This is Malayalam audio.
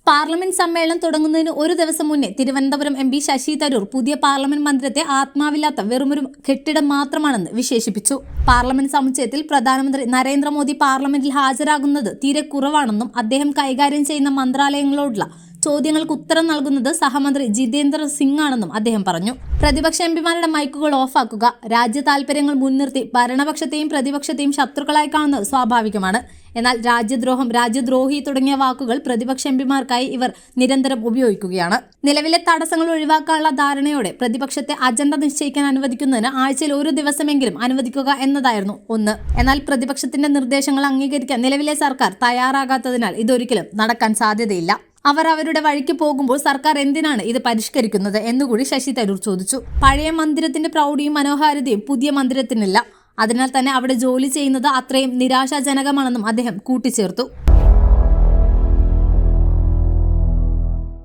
പാർലമെന്റ് സമ്മേളനം തുടങ്ങുന്നതിന് ഒരു ദിവസം മുന്നേ തിരുവനന്തപുരം MP ശശി തരൂർ പുതിയ പാർലമെന്റ് മന്ദിരത്തെ ആത്മാവില്ലാത്ത വെറുമൊരു കെട്ടിടം മാത്രമാണെന്ന് വിശേഷിപ്പിച്ചു. പാർലമെന്റ് സമുച്ചയത്തിൽ പ്രധാനമന്ത്രി നരേന്ദ്രമോദി പാർലമെന്റിൽ ഹാജരാകുന്നത് തീരെ കുറവാണെന്നും അദ്ദേഹം കൈകാര്യം ചെയ്യുന്ന മന്ത്രാലയങ്ങളോടുള്ള ചോദ്യങ്ങൾക്ക് ഉത്തരം നൽകുന്നത് സഹമന്ത്രി ജിതേന്ദ്ര സിംഗ് ആണെന്നും അദ്ദേഹം പറഞ്ഞു. പ്രതിപക്ഷ എംപിമാരുടെ മൈക്കുകൾ ഓഫാക്കുക, രാജ്യ താൽപര്യങ്ങൾ മുൻനിർത്തി ഭരണപക്ഷത്തെയും പ്രതിപക്ഷത്തെയും ശത്രുക്കളായി കാണുന്നത് സ്വാഭാവികമാണ്. എന്നാൽ രാജ്യദ്രോഹം, രാജ്യദ്രോഹി തുടങ്ങിയ വാക്കുകൾ പ്രതിപക്ഷ എംപിമാർക്കായി ഇവർ നിരന്തരം ഉപയോഗിക്കുകയാണ്. നിലവിലെ തടസ്സങ്ങൾ ഒഴിവാക്കാനുള്ള ധാരണയോടെ പ്രതിപക്ഷത്തെ അജണ്ട നിശ്ചയിക്കാൻ അനുവദിക്കുന്നതിന് ആഴ്ചയിൽ ഒരു ദിവസമെങ്കിലും അനുവദിക്കുക എന്നതായിരുന്നു ഒന്ന്. എന്നാൽ പ്രതിപക്ഷത്തിന്റെ നിർദ്ദേശങ്ങൾ അംഗീകരിക്കാൻ നിലവിലെ സർക്കാർ തയ്യാറാകാത്തതിനാൽ ഇതൊരിക്കലും നടക്കാൻ സാധ്യതയില്ല. അവർ അവരുടെ വഴിക്ക് പോകുമ്പോൾ സർക്കാർ എന്തിനാണ് ഇത് പരിഷ്കരിക്കുന്നത് എന്നുകൂടി ശശി തരൂർ ചോദിച്ചു. പഴയ മന്ദിരത്തിന്റെ പ്രൗഢിയും മനോഹാരിതയും പുതിയ മന്ദിരത്തിനില്ല. അതിനാൽ തന്നെ അവിടെ ജോലി ചെയ്യുന്നത് അത്രയും നിരാശാജനകമാണെന്നും അദ്ദേഹം കൂട്ടിച്ചേർത്തു.